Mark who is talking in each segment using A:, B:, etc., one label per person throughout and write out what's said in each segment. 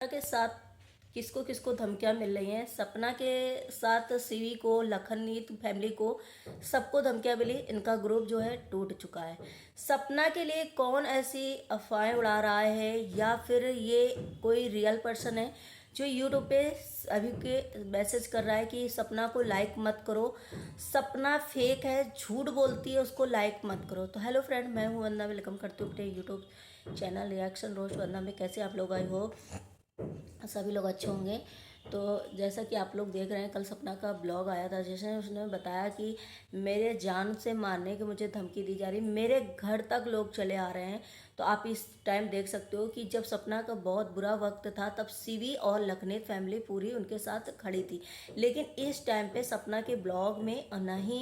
A: के साथ किसको किसको धमकियां मिल रही हैं। सपना के साथ सीवी को, लखननीत फैमिली को, सबको धमकियां मिली। इनका ग्रुप जो है टूट चुका है। सपना के लिए कौन ऐसी अफवाहें उड़ा रहा है या फिर ये कोई रियल पर्सन है जो यूट्यूब पे अभी के मैसेज कर रहा है कि सपना को लाइक मत करो, सपना फेक है, झूठ बोलती है, उसको लाइक मत करो। तो हेलो फ्रेंड, मैं हूँ वंदना, वेलकम करती हूँ अपने यूट्यूब चैनल रिएक्शन रोज वंदना में। कैसे आप लोग, आई हो सभी लोग अच्छे होंगे। तो जैसा कि आप लोग देख रहे हैं, कल सपना का ब्लॉग आया था जिसमें उसने बताया कि मेरे जान से मारने की मुझे धमकी दी जा रही, मेरे घर तक लोग चले आ रहे हैं। तो आप इस टाइम देख सकते हो कि जब सपना का बहुत बुरा वक्त था तब सीवी और लखनीत फैमिली पूरी उनके साथ खड़ी थी। लेकिन इस टाइम पे सपना के ब्लॉग में ना ही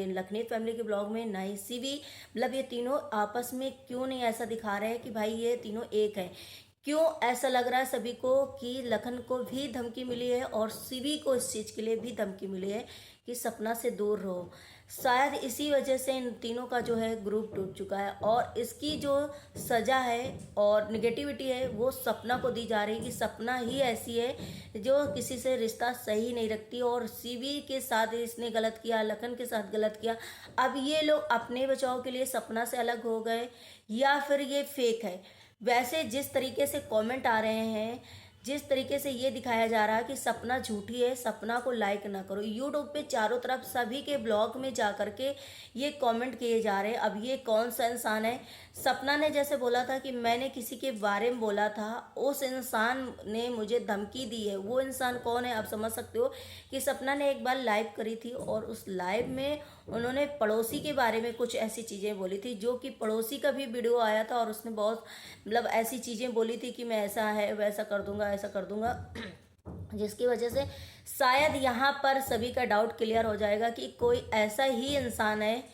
A: लखनीत फैमिली के ब्लॉग में ना ही सीवी, मतलब ये तीनों आपस में क्यों नहीं ऐसा दिखा रहे हैं कि भाई ये तीनों एक है। क्यों ऐसा लग रहा है सभी को कि लखन को भी धमकी मिली है और सीवी को इस चीज़ के लिए भी धमकी मिली है कि सपना से दूर रहो। शायद इसी वजह से इन तीनों का जो है ग्रुप टूट चुका है और इसकी जो सज़ा है और निगेटिविटी है वो सपना को दी जा रही है कि सपना ही ऐसी है जो किसी से रिश्ता सही नहीं रखती और सीवी के साथ इसने गलत किया, लखन के साथ गलत किया। अब ये लोग अपने बचाव के लिए सपना से अलग हो गए या फिर ये फेक है। वैसे जिस तरीके से कमेंट आ रहे हैं, जिस तरीके से ये दिखाया जा रहा है कि सपना झूठी है, सपना को लाइक ना करो, यूट्यूब पे चारों तरफ सभी के ब्लॉग में जा करके ये कमेंट किए जा रहे हैं। अब ये कौन सा इंसान है? सपना ने जैसे बोला था कि मैंने किसी के बारे में बोला था, उस इंसान ने मुझे धमकी दी है। वो इंसान कौन है आप समझ सकते हो कि सपना ने एक बार लाइव करी थी और उस लाइव में उन्होंने पड़ोसी के बारे में कुछ ऐसी चीज़ें बोली थी जो कि पड़ोसी का भी वीडियो आया था और उसने बहुत मतलब ऐसी चीज़ें बोली थी कि मैं ऐसा है वैसा कर दूंगा, ऐसा कर दूंगा, जिसकी वजह से शायद यहाँ पर सभी का डाउट क्लियर हो जाएगा कि कोई ऐसा ही इंसान है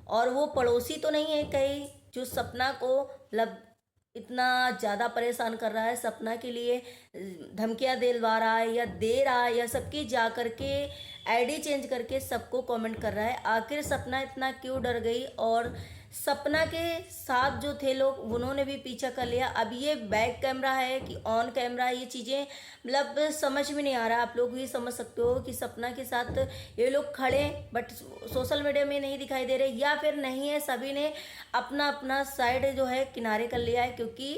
A: और वो पड़ोसी तो नहीं है कहीं जो सपना को मतलब इतना ज़्यादा परेशान कर रहा है, सपना के लिए धमकियाँ दिलवा रहा है या दे रहा है या सबकी जा करके आईडी चेंज करके सबको कमेंट कर रहा है। आखिर सपना इतना क्यों डर गई और सपना के साथ जो थे लोग उन्होंने भी पीछा कर लिया। अब ये बैक कैमरा है कि ऑन कैमरा है, ये चीज़ें मतलब समझ में नहीं आ रहा। आप लोग भी समझ सकते हो कि सपना के साथ ये लोग खड़े बट सोशल मीडिया में नहीं दिखाई दे रहे या फिर नहीं है, सभी ने अपना अपना साइड जो है किनारे कर लिया है। क्योंकि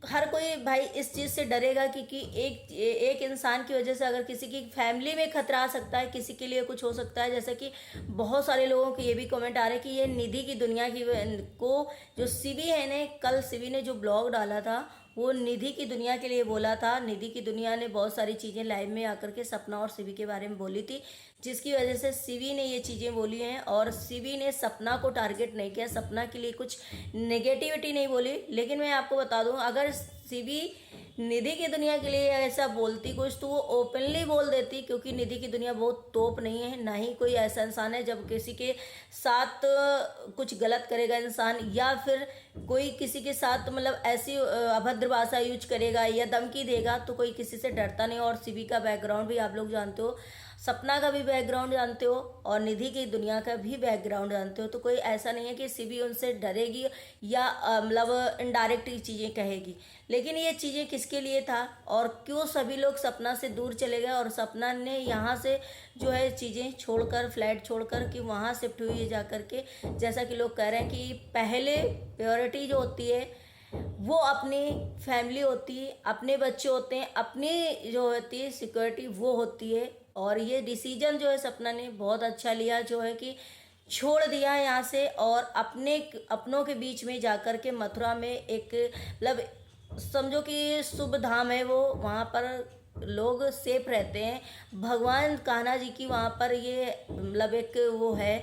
A: हर कोई भाई इस चीज़ से डरेगा कि एक इंसान की वजह से अगर किसी की फैमिली में खतरा आ सकता है, किसी के लिए कुछ हो सकता है। जैसे कि बहुत सारे लोगों के ये भी कमेंट आ रहे हैं कि ये निधि की दुनिया की को जो सीवी है ने, कल सीवी ने जो ब्लॉग डाला था वो निधि की दुनिया के लिए बोला था। निधि की दुनिया ने बहुत सारी चीज़ें लाइव में आकर के सपना और सीवी के बारे में बोली थी, जिसकी वजह से सीवी ने ये चीज़ें बोली हैं और सीवी ने सपना को टारगेट नहीं किया, सपना के लिए कुछ नेगेटिविटी नहीं बोली। लेकिन मैं आपको बता दूं, अगर सीवी निधि की दुनिया के लिए ऐसा बोलती कुछ तो वो ओपनली बोल देती, क्योंकि निधि की दुनिया बहुत तोप नहीं है, ना ही कोई ऐसा इंसान है जब किसी के साथ कुछ गलत करेगा इंसान या फिर कोई किसी के साथ मतलब ऐसी अभद्र भाषा यूज करेगा या धमकी देगा तो कोई किसी से डरता नहीं। और सीवी का बैकग्राउंड भी आप लोग जानते हो, सपना का भी बैकग्राउंड जानते हो और निधि की दुनिया का भी बैकग्राउंड जानते हो। तो कोई ऐसा नहीं है कि सीवी उनसे डरेगी या मतलब इनडायरेक्ट चीज़ें कहेगी। लेकिन ये चीज़ें किसके लिए था और क्यों सभी लोग सपना से दूर चले गए और सपना ने यहाँ से जो है चीज़ें छोड़कर, फ्लैट छोड़कर कि वहाँ शिफ्ट हुई है जा करके। जैसा कि लोग कह रहे हैं कि पहले प्रायोरिटी जो होती है वो अपनी फैमिली होती है, अपने बच्चे होते हैं, अपनी जो होती है सिक्योरिटी वो होती है। और ये डिसीजन जो है सपना ने बहुत अच्छा लिया, जो है कि छोड़ दिया यहाँ से और अपनों के बीच में जाकर के मथुरा में एक मतलब समझो कि शुभ धाम है वो, वहाँ पर लोग सेफ रहते हैं। भगवान कान्हा जी की वहाँ पर ये मतलब एक वो है।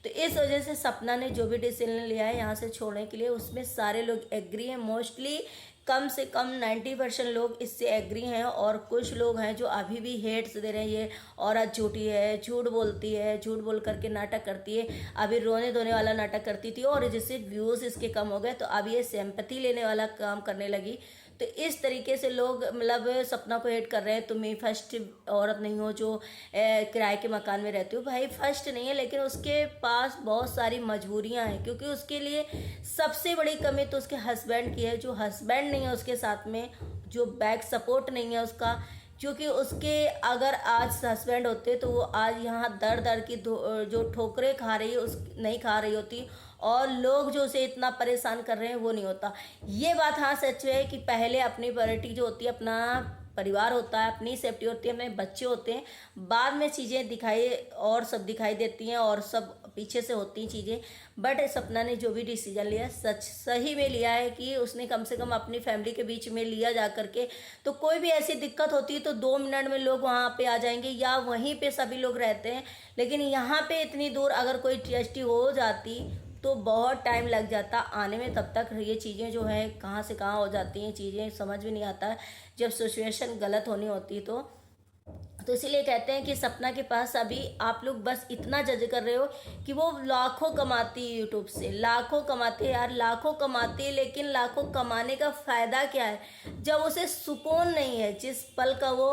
A: तो इस वजह से सपना ने जो भी डिसीजन लिया है यहाँ से छोड़ने के लिए, उसमें सारे लोग एग्री हैं। मोस्टली कम से कम 90% लोग इससे एग्री हैं और कुछ लोग हैं जो अभी भी हेट्स दे रहे हैं, ये औरत झूठी है, झूठ बोलती है, झूठ बोल करके नाटक करती है। अभी रोने धोने वाला नाटक करती थी और जिससे व्यूज़ इसके कम हो गए तो अब ये सिंपैथी लेने वाला काम करने लगी। तो इस तरीके से लोग मतलब सपना को हेट कर रहे हैं। तुम ही फर्स्ट औरत नहीं हो जो किराए के मकान में रहती हो। भाई फर्स्ट नहीं है, लेकिन उसके पास बहुत सारी मजबूरियां हैं, क्योंकि उसके लिए सबसे बड़ी कमी तो उसके हस्बैंड की है। जो हस्बैंड नहीं है उसके साथ में, जो बैक सपोर्ट नहीं है उसका, क्योंकि उसके अगर आज हस्बैंड होते तो वो आज यहाँ दर दर की जो ठोकरें खा रही है उस नहीं खा रही होती, और लोग जो उसे इतना परेशान कर रहे हैं वो नहीं होता। ये बात हाँ सच है कि पहले अपनी प्रायोरिटी जो होती है, अपना परिवार होता है, अपनी सेफ्टी होती है, अपने बच्चे होते हैं, बाद में चीज़ें दिखाई और सब दिखाई देती हैं और सब पीछे से होती हैं चीज़ें। बट सपना ने जो भी डिसीजन लिया सच सही में लिया है कि उसने कम से कम अपनी फैमिली के बीच में लिया जा करके। तो कोई भी ऐसी दिक्कत होती है तो 2 मिनट में लोग वहाँ पे आ जाएंगे या वहीं पे सभी लोग रहते हैं, लेकिन यहाँ पे इतनी दूर अगर कोई ट्रेजेडी हो जाती तो बहुत टाइम लग जाता आने में। तब तक ये चीज़ें जो है कहाँ से कहाँ हो जाती हैं, चीज़ें समझ भी नहीं आता है जब सिचुएशन गलत होनी होती तो इसीलिए कहते हैं कि सपना के पास अभी आप लोग बस इतना जज कर रहे हो कि वो लाखों कमाती है यूट्यूब से, लाखों कमाती है यार, लाखों कमाती है, लेकिन लाखों कमाने का फ़ायदा क्या है जब उसे सुकून नहीं है, जिस पल का वो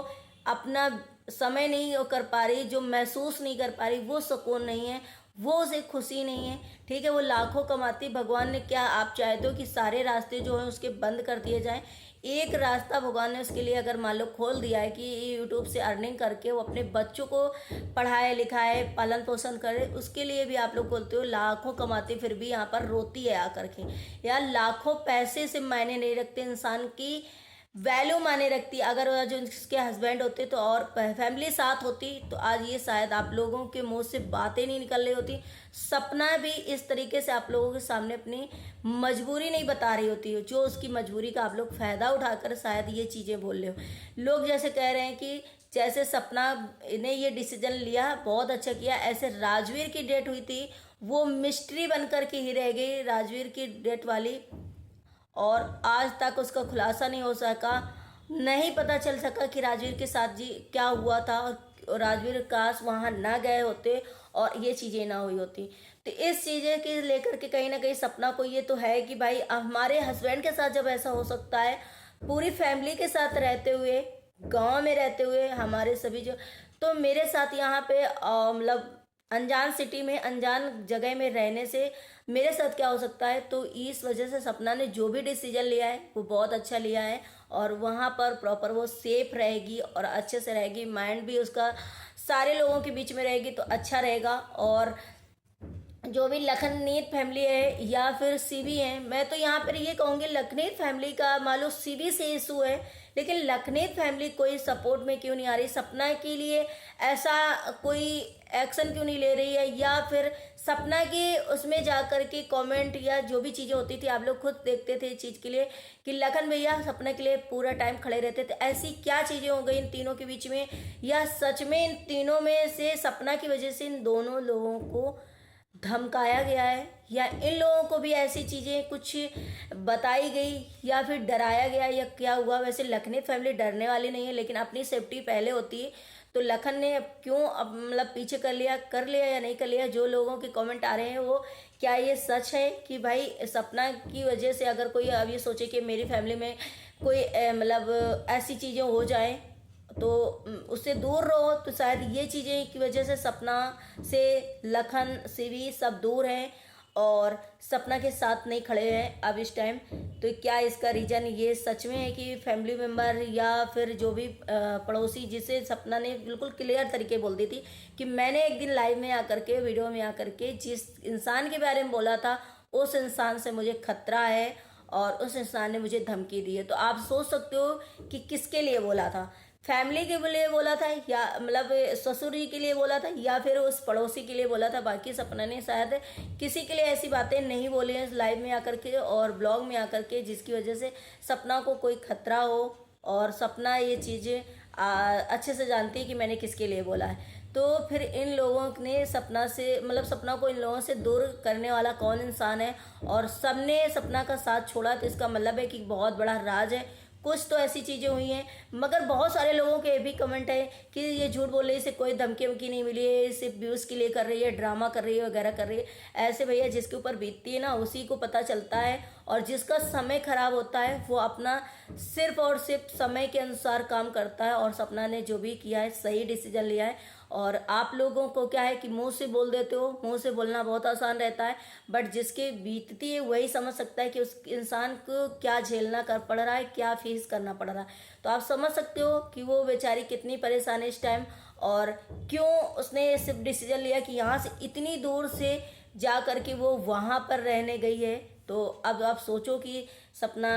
A: अपना समय नहीं वो कर पा रही, जो महसूस नहीं कर पा रही, वो सुकून नहीं है, वो उसे खुशी नहीं है। ठीक है, वो लाखों कमाती, भगवान ने क्या आप चाहते हो कि सारे रास्ते जो हैं उसके बंद कर दिए जाएं? एक रास्ता भगवान ने उसके लिए अगर मान लो खोल दिया है कि यूट्यूब से अर्निंग करके वो अपने बच्चों को पढ़ाए लिखाए पालन पोषण करे, उसके लिए भी आप लोग बोलते हो लाखों कमाती फिर भी यहाँ पर रोती है आकर के। यार लाखों पैसे से मायने नहीं रखते, इंसान की वैल्यू माने रखती। अगर जो इसके हस्बैंड होते तो और फैमिली साथ होती तो आज ये शायद आप लोगों के मुंह से बातें नहीं निकल रही होती। सपना भी इस तरीके से आप लोगों के सामने अपनी मजबूरी नहीं बता रही होती, जो उसकी मजबूरी का आप लोग फ़ायदा उठाकर शायद ये चीज़ें बोल रहे हो। लोग जैसे कह रहे हैं कि जैसे सपना ने ये डिसीजन लिया बहुत अच्छा किया, ऐसे राजवीर की डेट हुई थी वो मिस्ट्री बन कर के ही रह गई, राजवीर की डेट वाली, और आज तक उसका खुलासा नहीं हो सका, नहीं पता चल सका कि राजवीर के साथ जी क्या हुआ था, और राजवीर काश वहाँ ना गए होते और ये चीज़ें ना हुई होती। तो इस चीज़ें के लेकर के कहीं ना कहीं सपना को ये तो है कि भाई हमारे हस्बैंड के साथ जब ऐसा हो सकता है, पूरी फैमिली के साथ रहते हुए, गांव में रहते हुए, हमारे सभी जो, तो मेरे साथ यहाँ पे मतलब अनजान सिटी में अनजान जगह में रहने से मेरे साथ क्या हो सकता है। तो इस वजह से सपना ने जो भी डिसीजन लिया है वो बहुत अच्छा लिया है, और वहाँ पर प्रॉपर वो सेफ रहेगी और अच्छे से रहेगी, माइंड भी उसका सारे लोगों के बीच में रहेगी तो अच्छा रहेगा। और जो भी लखननीत फैमिली है या फिर सीवी है, मैं तो यहाँ पर ये कहूँगी लखनीत फैमिली का मान लो सीवी से इशू है, लेकिन लखनीत फैमिली कोई सपोर्ट में क्यों नहीं आ रही, सपना के लिए ऐसा कोई एक्शन क्यों नहीं ले रही है, या फिर सपना के उसमें जा कर के कमेंट या जो भी चीज़ें होती थी आप लोग खुद देखते थे इस चीज़ के लिए कि लखन भैया सपना के लिए पूरा टाइम खड़े रहते थे, ऐसी क्या चीज़ें हो गई इन तीनों के बीच में, या सच में इन तीनों में से सपना की वजह से इन दोनों लोगों को धमकाया गया है, या इन लोगों को भी ऐसी चीज़ें कुछ बताई गई या फिर डराया गया, या क्या हुआ। वैसे लखनीत फैमिली डरने वाली नहीं है, लेकिन अपनी सेफ्टी पहले होती है, तो लखन ने अब क्यों अब मतलब पीछे कर लिया या नहीं कर लिया। जो लोगों के कमेंट आ रहे हैं वो क्या ये सच है कि भाई सपना की वजह से अगर कोई अब ये सोचे कि मेरी फैमिली में कोई मतलब ऐसी चीज़ें हो जाएं तो उससे दूर रहो, तो शायद ये चीज़ें की वजह से सपना से लखन सीवी सब दूर हैं और सपना के साथ नहीं खड़े हैं अब इस टाइम। तो क्या इसका रीज़न ये सच में है कि फैमिली मेम्बर या फिर जो भी पड़ोसी, जिसे सपना ने बिल्कुल क्लियर तरीके बोल दी थी कि मैंने एक दिन लाइव में आकर के वीडियो में आकर के जिस इंसान के बारे में बोला था उस इंसान से मुझे खतरा है और उस इंसान ने मुझे धमकी दी है। तो आप सोच सकते हो कि किसके लिए बोला था, फैमिली के लिए बोला था या मतलब ससुर जी के लिए बोला था या फिर उस पड़ोसी के लिए बोला था। बाकी सपना ने शायद किसी के लिए ऐसी बातें नहीं बोली हैं लाइव में आकर के और ब्लॉग में आकर के जिसकी वजह से सपना को कोई खतरा हो, और सपना ये चीज़ें अच्छे से जानती है कि मैंने किसके लिए बोला है। तो फिर इन लोगों ने सपना से मतलब सपना को इन लोगों से दूर करने वाला कौन इंसान है, और सबने सपना का साथ छोड़ा, तो इसका मतलब है कि बहुत बड़ा राज है। कुछ तो ऐसी चीज़ें हुई हैं, मगर बहुत सारे लोगों के भी कमेंट है कि ये झूठ बोल रही है, इसे कोई धमकी वमकी नहीं मिली है, सिर्फ व्यूज़ के लिए कर रही है, ड्रामा कर रही है वगैरह कर रही है। ऐसे भैया जिसके ऊपर बीतती है ना उसी को पता चलता है, और जिसका समय खराब होता है वो अपना सिर्फ और सिर्फ समय के अनुसार काम करता है। और सपना ने जो भी किया है सही डिसीजन लिया है, और आप लोगों को क्या है कि मुंह से बोल देते हो, मुंह से बोलना बहुत आसान रहता है, बट जिसके बीतती है वही समझ सकता है कि उस इंसान को क्या झेलना कर पड़ रहा है, क्या फेस करना पड़ रहा है। तो आप समझ सकते हो कि वो बेचारी कितनी परेशान है इस टाइम, और क्यों उसने सिर्फ डिसीजन लिया कि यहाँ से इतनी दूर से जा करके वो वहाँ पर रहने गई है। तो अब आप सोचो कि सपना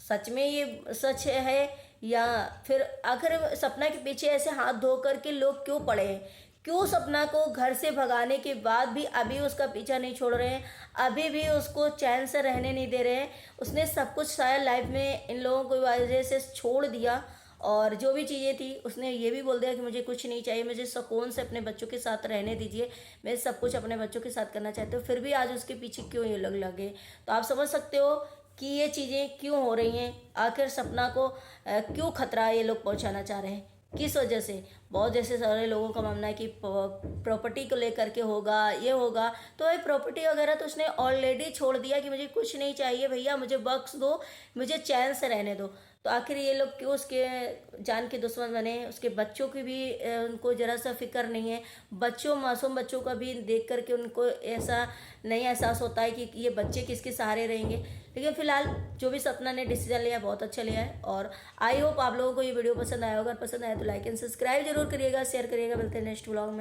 A: सच में ये सच है, या फिर आखिर सपना के पीछे ऐसे हाथ धो करके लोग क्यों पड़े हैं, क्यों सपना को घर से भगाने के बाद भी अभी उसका पीछा नहीं छोड़ रहे हैं, अभी भी उसको चैन से रहने नहीं दे रहे हैं। उसने सब कुछ शायद लाइफ में इन लोगों की वजह से छोड़ दिया, और जो भी चीज़ें थी उसने ये भी बोल दिया कि मुझे कुछ नहीं चाहिए, मुझे सुकून से अपने बच्चों के साथ रहने दीजिए, मैं सब कुछ अपने बच्चों के साथ करना चाहती हूँ। फिर भी आज उसके पीछे क्यों ये लोग लगे। तो आप समझ सकते हो कि ये चीज़ें क्यों हो रही हैं, आखिर सपना को क्यों खतरा ये लोग पहुंचाना चाह रहे हैं, किस वजह से। बहुत जैसे सारे लोगों का मानना है कि प्रॉपर्टी को लेकर के होगा, ये होगा। तो ये प्रॉपर्टी वगैरह तो उसने ऑलरेडी छोड़ दिया कि मुझे कुछ नहीं चाहिए भैया, मुझे बख्श दो, मुझे चैन से रहने दो। तो आखिर ये लोग क्यों उसके जान के दुश्मन बने। उसके बच्चों की भी उनको ज़रा सा फिक्र नहीं है। बच्चों, मासूम बच्चों का भी देख करके उनको ऐसा नहीं एहसास होता है कि ये बच्चे किसके सहारे रहेंगे। लेकिन फिलहाल जो भी सपना ने डिसीजन लिया बहुत अच्छा लिया है, और आई होप आप लोगों को ये वीडियो पसंद आया होगा। पसंद आया तो लाइक एंड सब्सक्राइब जरूर करिएगा, शेयर करिएगा। मिलते हैं नेक्स्ट व्लॉग में।